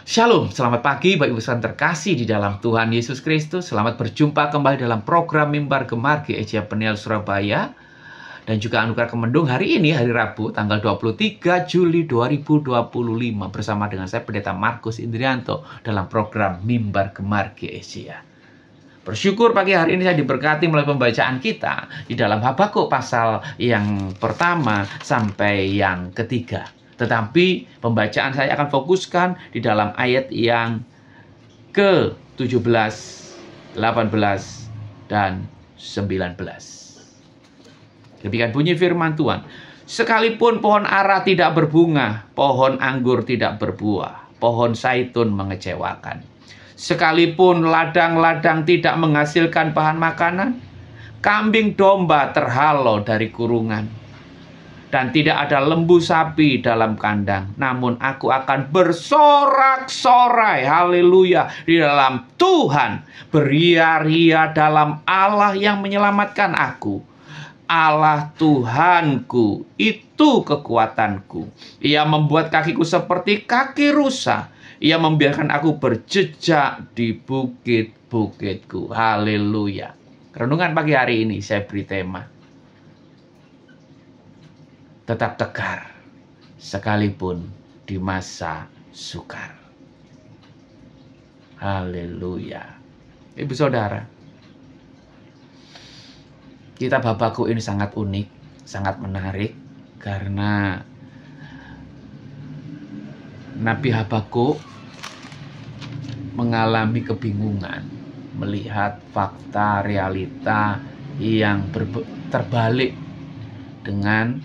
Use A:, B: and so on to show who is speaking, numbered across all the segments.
A: Shalom, selamat pagi Bapak Ibu Saudara terkasih di dalam Tuhan Yesus Kristus. Selamat berjumpa kembali dalam program Mimbar Gemar GEJ Peniel Surabaya. Dan juga Anugerah Kemendung hari ini, hari Rabu, tanggal 23 Juli 2025. Bersama dengan saya, Pendeta Markus Indrianto, dalam program Mimbar Gemar GEJ. Bersyukur pagi hari ini saya diberkati melalui pembacaan kita di dalam Habakuk pasal yang pertama sampai yang ketiga. Tetapi pembacaan saya akan fokuskan di dalam ayat yang ke-17, 18, dan 19. Demikian bunyi firman Tuhan. Sekalipun pohon ara tidak berbunga, pohon anggur tidak berbuah, pohon zaitun mengecewakan. Sekalipun ladang-ladang tidak menghasilkan bahan makanan, kambing domba terhalau dari kurungan. Dan tidak ada lembu sapi dalam kandang. Namun aku akan bersorak-sorai, haleluya, di dalam Tuhan. Beria-ria dalam Allah yang menyelamatkan aku. Allah Tuhanku, itu kekuatanku. Ia membuat kakiku seperti kaki rusa. Ia membiarkan aku berjejak di bukit-bukitku. Haleluya. Renungan pagi hari ini saya beri tema, tetap tegar sekalipun di masa sukar. Haleluya. Ibu saudara, kitab Habakuk ini sangat unik, sangat menarik, karena Nabi Habakuk mengalami kebingungan melihat fakta realita yang terbalik dengan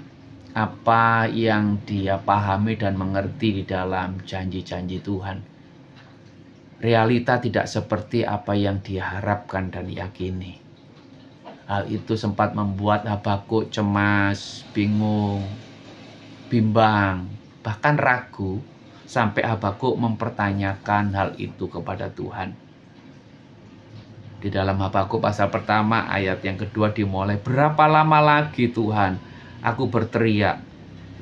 A: apa yang dia pahami dan mengerti di dalam janji-janji Tuhan. Realita tidak seperti apa yang dia harapkan dan yakini. Hal itu sempat membuat Habakuk cemas, bingung, bimbang, bahkan ragu, sampai Habakuk mempertanyakan hal itu kepada Tuhan. Di dalam Habakuk pasal pertama ayat yang kedua dimulai, berapa lama lagi Tuhan aku berteriak,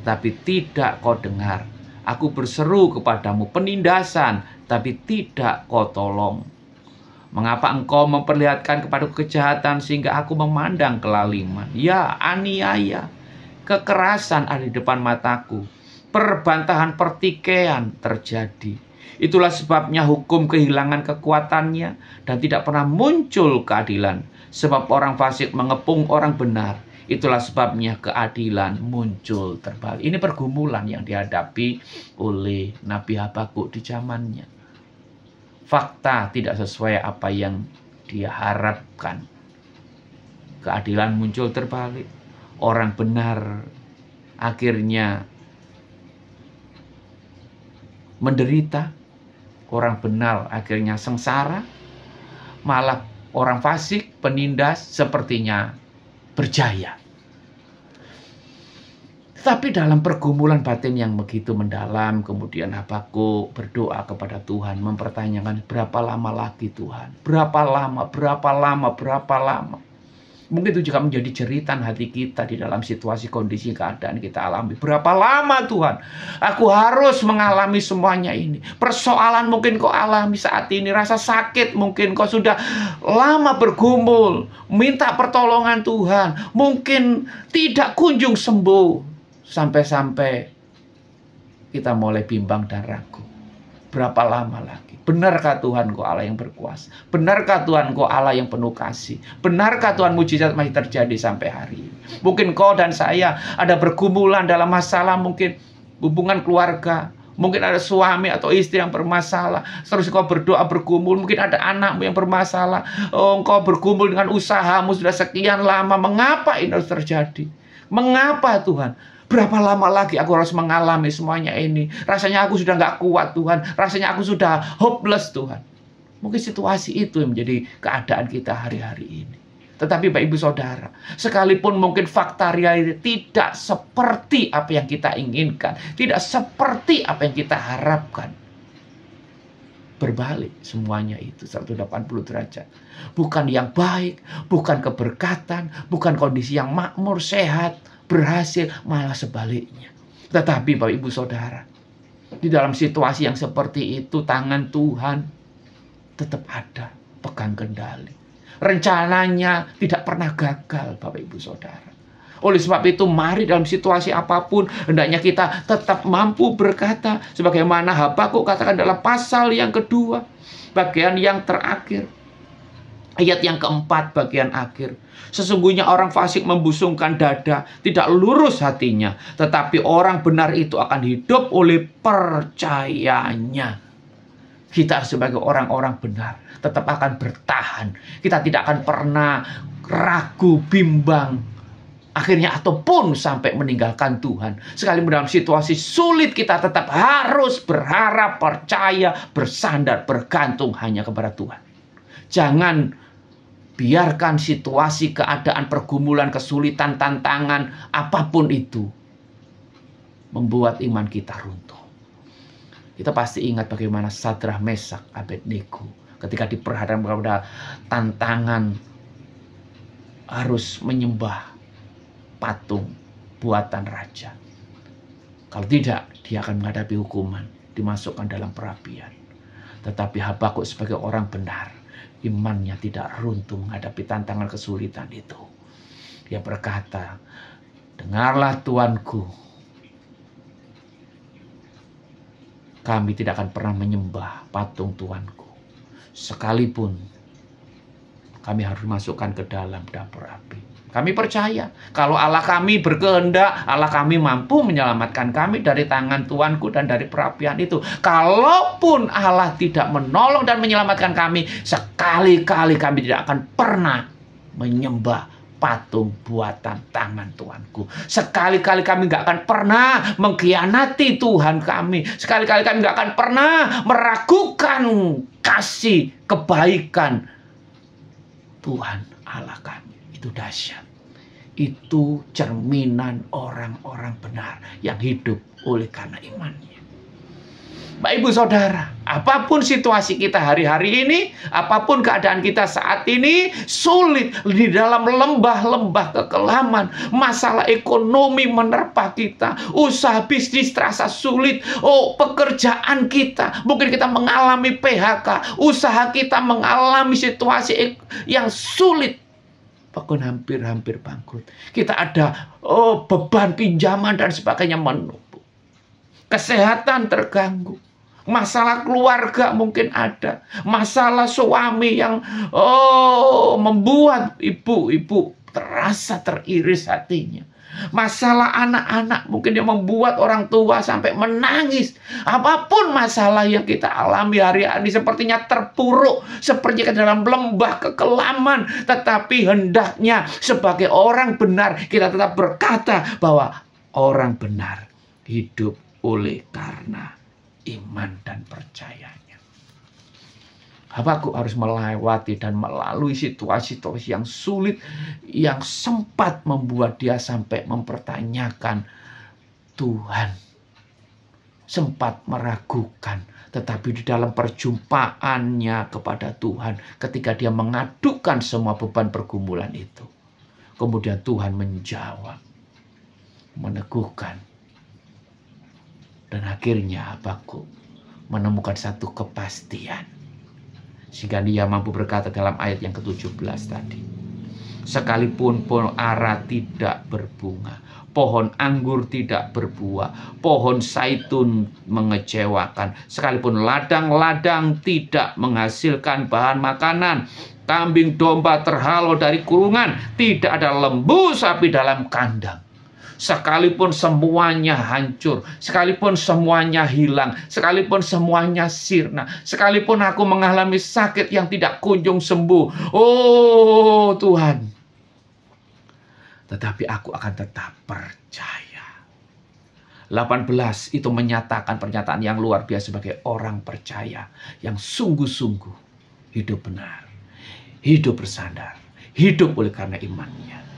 A: tapi tidak kau dengar. Aku berseru kepadamu penindasan, tapi tidak kau tolong. Mengapa engkau memperlihatkan kepadaku kejahatan sehingga aku memandang kelaliman? Ya, aniaya, kekerasan ada di depan mataku. Perbantahan pertikaian terjadi. Itulah sebabnya hukum kehilangan kekuatannya dan tidak pernah muncul keadilan. Sebab orang fasik mengepung orang benar. Itulah sebabnya keadilan muncul terbalik. Ini pergumulan yang dihadapi oleh Nabi Habakuk di zamannya. Fakta tidak sesuai apa yang dia harapkan. Keadilan muncul terbalik. Orang benar akhirnya menderita. Orang benar akhirnya sengsara. Malah orang fasik, penindas sepertinya berjaya. Tapi dalam pergumulan batin yang begitu mendalam, kemudian Habakuk berdoa kepada Tuhan, mempertanyakan, berapa lama lagi Tuhan? Berapa lama? Mungkin itu juga menjadi jeritan hati kita di dalam situasi, kondisi, keadaan kita alami. Berapa lama Tuhan? Aku harus mengalami semuanya ini. Persoalan mungkin kau alami saat ini. Rasa sakit mungkin kau sudah lama bergumul. Minta pertolongan Tuhan. Mungkin tidak kunjung sembuh. Sampai-sampai kita mulai bimbang dan ragu. Berapa lama lagi? Benarkah Tuhan Kau Allah yang berkuasa? Benarkah Tuhan Kau Allah yang penuh kasih? Benarkah Tuhan mujizat masih terjadi sampai hari ini? Mungkin kau dan saya ada bergumulan dalam masalah, mungkin hubungan keluarga. Mungkin ada suami atau istri yang bermasalah. Terus kau berdoa bergumul. Mungkin ada anakmu yang bermasalah. Engkau bergumul dengan usahamu sudah sekian lama. Mengapa ini harus terjadi? Mengapa Tuhan? Berapa lama lagi aku harus mengalami semuanya ini? Rasanya aku sudah gak kuat Tuhan. Rasanya aku sudah hopeless Tuhan. Mungkin situasi itu yang menjadi keadaan kita hari-hari ini. Tetapi Bapak Ibu Saudara, sekalipun mungkin fakta realita tidak seperti apa yang kita inginkan, tidak seperti apa yang kita harapkan, berbalik semuanya itu 180 derajat. Bukan yang baik, bukan keberkatan, bukan kondisi yang makmur, sehat, berhasil, malah sebaliknya. Tetapi Bapak Ibu Saudara, Di dalam situasi yang seperti itu, tangan Tuhan tetap ada, pegang kendali. Rencananya tidak pernah gagal, Bapak Ibu Saudara. Oleh sebab itu, mari dalam situasi apapun, hendaknya kita tetap mampu berkata, sebagaimana Habakuk katakan dalam pasal yang kedua, bagian yang terakhir, ayat yang keempat, bagian akhir. Sesungguhnya orang fasik membusungkan dada, tidak lurus hatinya, tetapi orang benar itu akan hidup oleh percayanya. Kita sebagai orang-orang benar tetap akan bertahan. Kita tidak akan pernah ragu, bimbang, akhirnya ataupun sampai meninggalkan Tuhan. Sekalipun dalam situasi sulit, kita tetap harus berharap, percaya, bersandar, bergantung hanya kepada Tuhan. Jangan biarkan situasi, keadaan, pergumulan, kesulitan, tantangan, apapun itu, membuat iman kita runtuh. Kita pasti ingat bagaimana Sadrah, Mesak, Abednego ketika diperhadapkan kepada tantangan harus menyembah patung buatan raja. Kalau tidak, dia akan menghadapi hukuman, dimasukkan dalam perapian. Tetapi Habakuk sebagai orang benar, imannya tidak runtuh menghadapi tantangan kesulitan itu. Dia berkata, dengarlah Tuanku, kami tidak akan pernah menyembah patung Tuanku, sekalipun kami harus masukkan ke dalam dapur api. Kami percaya kalau Allah kami berkehendak, Allah kami mampu menyelamatkan kami dari tangan Tuanku dan dari perapian itu. Kalaupun Allah tidak menolong dan menyelamatkan kami, sekali-kali kami tidak akan pernah menyembah patung buatan tangan Tuanku. Sekali-kali kami nggak akan pernah mengkhianati Tuhan kami. Sekali-kali kami nggak akan pernah meragukan kasih kebaikan Tuhan Allah kami. Itu dahsyat. Itu cerminan orang-orang benar yang hidup oleh karena imannya. Bapak Ibu Saudara, apapun situasi kita hari-hari ini, apapun keadaan kita saat ini, sulit di dalam lembah-lembah kekelaman, masalah ekonomi menerpa kita, usaha bisnis terasa sulit, pekerjaan kita, mungkin kita mengalami PHK, usaha kita mengalami situasi yang sulit, bahkan hampir-hampir bangkrut. Kita ada beban pinjaman dan sebagainya menumpuk. Kesehatan terganggu. Masalah keluarga mungkin ada. Masalah suami yang membuat ibu-ibu terasa teriris hatinya. Masalah anak-anak mungkin yang membuat orang tua sampai menangis. Apapun masalah yang kita alami hari-hari sepertinya terpuruk, seperti ke dalam lembah kekelaman. Tetapi hendaknya sebagai orang benar kita tetap berkata bahwa orang benar hidup oleh karena iman dan percayanya. Habakuk harus melewati dan melalui situasi-situasi yang sulit, yang sempat membuat dia sampai mempertanyakan Tuhan, sempat meragukan. Tetapi di dalam perjumpaannya kepada Tuhan, ketika dia mengadukan semua beban pergumulan itu, kemudian Tuhan menjawab, meneguhkan. Dan akhirnya Habakuk menemukan satu kepastian, sehingga dia mampu berkata dalam ayat yang ke-17 tadi, sekalipun pohon ara tidak berbunga, pohon anggur tidak berbuah, pohon zaitun mengecewakan, sekalipun ladang-ladang tidak menghasilkan bahan makanan, kambing domba terhalau dari kurungan, tidak ada lembu sapi dalam kandang. Sekalipun semuanya hancur, sekalipun semuanya hilang, sekalipun semuanya sirna, sekalipun aku mengalami sakit yang tidak kunjung sembuh, oh Tuhan, tetapi aku akan tetap percaya. 18 itu menyatakan pernyataan yang luar biasa sebagai orang percaya yang sungguh-sungguh hidup benar, hidup bersandar, hidup oleh karena imannya.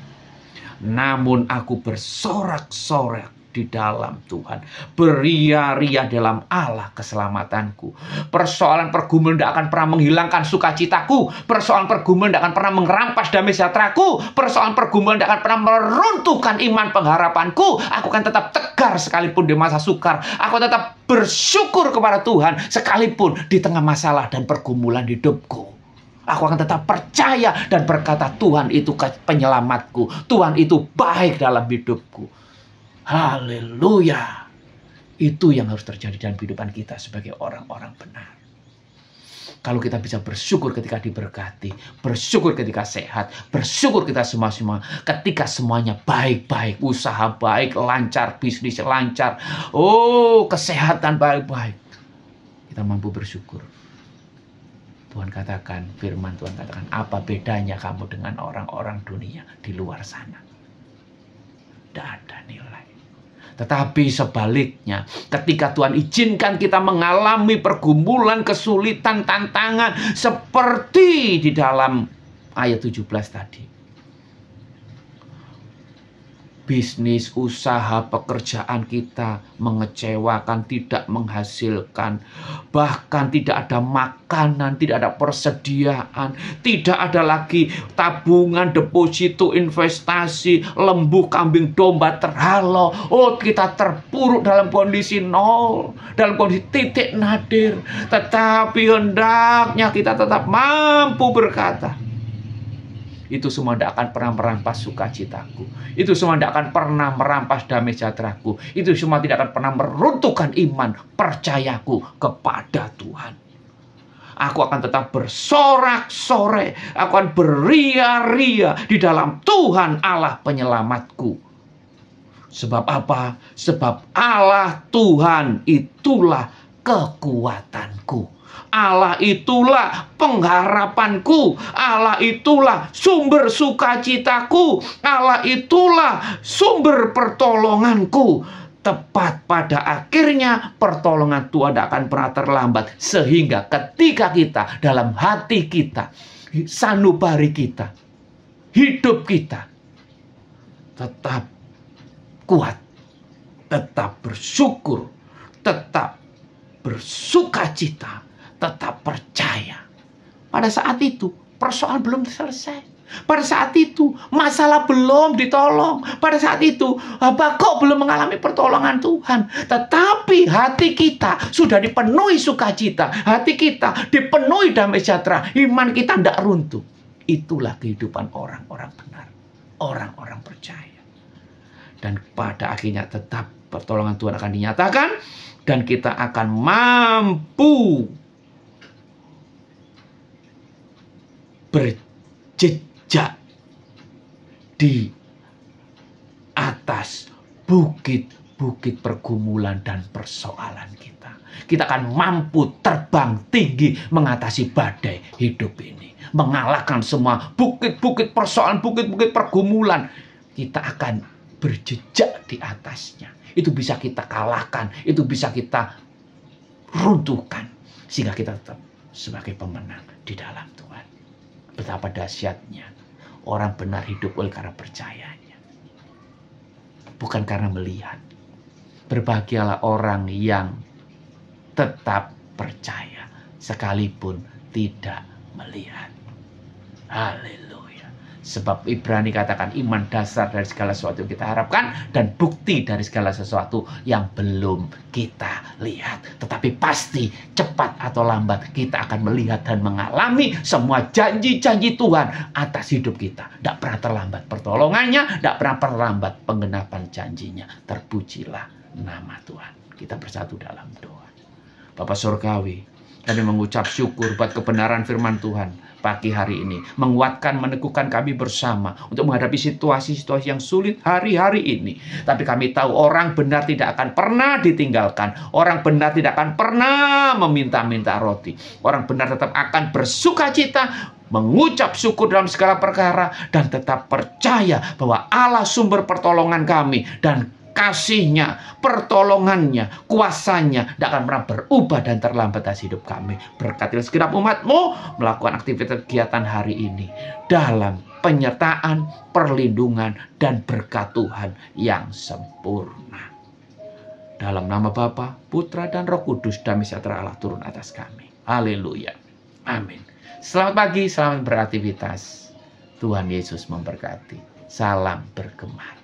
A: Namun aku bersorak-sorak di dalam Tuhan. Beria-ria dalam Allah keselamatanku. Persoalan pergumulan tidak akan pernah menghilangkan sukacitaku. Persoalan pergumulan tidak akan pernah merampas damai sejahteraku. Persoalan pergumulan tidak akan pernah meruntuhkan iman pengharapanku. Aku akan tetap tegar sekalipun di masa sukar. Aku tetap bersyukur kepada Tuhan sekalipun di tengah masalah dan pergumulan hidupku. Aku akan tetap percaya dan berkata, Tuhan itu penyelamatku. Tuhan itu baik dalam hidupku. Haleluya. Itu yang harus terjadi dalam kehidupan kita sebagai orang-orang benar. Kalau kita bisa bersyukur ketika diberkati, bersyukur ketika sehat, bersyukur kita semua ketika semuanya baik-baik, usaha baik, lancar, bisnis lancar, kesehatan baik-baik, kita mampu bersyukur. Tuhan katakan, firman Tuhan katakan, apa bedanya kamu dengan orang-orang dunia di luar sana? Tidak ada nilai. Tetapi sebaliknya, ketika Tuhan izinkan kita mengalami pergumulan, kesulitan, tantangan, seperti di dalam ayat 17 tadi. Bisnis, usaha, pekerjaan kita mengecewakan, tidak menghasilkan. Bahkan tidak ada makanan, tidak ada persediaan. Tidak ada lagi tabungan, deposito, investasi, lembu, kambing, domba terhalau. Kita terpuruk dalam kondisi nol, dalam kondisi titik nadir. Tetapi hendaknya kita tetap mampu berkata, itu semua tidak akan pernah merampas sukacitaku. Itu semua tidak akan pernah merampas damai sejahteraku. Itu semua tidak akan pernah meruntuhkan iman percayaku kepada Tuhan. Aku akan tetap bersorak-sorai. Aku akan beria-ria di dalam Tuhan Allah penyelamatku. Sebab apa? Sebab Allah Tuhan itulah kekuatanku. Allah itulah pengharapanku. Allah itulah sumber sukacitaku. Allah itulah sumber pertolonganku. Tepat pada akhirnya pertolongan Tuhan tidak akan pernah terlambat. Sehingga ketika kita dalam hati kita, sanubari kita, hidup kita tetap kuat, tetap bersyukur, tetap bersukacita, tetap percaya. Pada saat itu persoalan belum selesai. Pada saat itu masalah belum ditolong. Pada saat itu Habakuk belum mengalami pertolongan Tuhan. Tetapi hati kita sudah dipenuhi sukacita. Hati kita dipenuhi damai sejahtera. Iman kita tidak runtuh. Itulah kehidupan orang-orang benar, orang-orang percaya. Dan pada akhirnya tetap pertolongan Tuhan akan dinyatakan. Dan kita akan mampu berjejak di atas bukit-bukit pergumulan dan persoalan kita. Kita akan mampu terbang tinggi mengatasi badai hidup ini. Mengalahkan semua bukit-bukit persoalan, bukit-bukit pergumulan. Kita akan berjejak di atasnya. Itu bisa kita kalahkan, itu bisa kita runtuhkan. Sehingga kita tetap sebagai pemenang di dalam Tuhan. Betapa dahsyatnya orang benar hidup oleh karena percayanya, bukan karena melihat. Berbahagialah orang yang tetap percaya sekalipun tidak melihat. Haleluya. Sebab Ibrani katakan iman dasar dari segala sesuatu yang kita harapkan dan bukti dari segala sesuatu yang belum kita lihat. Tetapi pasti cepat atau lambat kita akan melihat dan mengalami semua janji-janji Tuhan atas hidup kita. Tidak pernah terlambat pertolongannya, tidak pernah terlambat penggenapan janjinya. Terpujilah nama Tuhan. Kita bersatu dalam doa. Bapa Surgawi, kami mengucap syukur buat kebenaran firman Tuhan pagi hari ini. Menguatkan, meneguhkan kami bersama untuk menghadapi situasi-situasi yang sulit hari-hari ini. Tapi kami tahu orang benar tidak akan pernah ditinggalkan. Orang benar tidak akan pernah meminta-minta roti. Orang benar tetap akan bersukacita, mengucap syukur dalam segala perkara, dan tetap percaya bahwa Allah sumber pertolongan kami, dan kasih-Nya, pertolongannya, kuasanya tidak akan pernah berubah dan terlambat atas hidup kami. Berkatilah segenap umat-Mu melakukan aktivitas kegiatan hari ini dalam penyertaan, perlindungan, dan berkat Tuhan yang sempurna. Dalam nama Bapa, Putra, dan Roh Kudus, damai sejahtera Allah turun atas kami. Haleluya. Amin. Selamat pagi, selamat beraktivitas. Tuhan Yesus memberkati. Salam bergemar.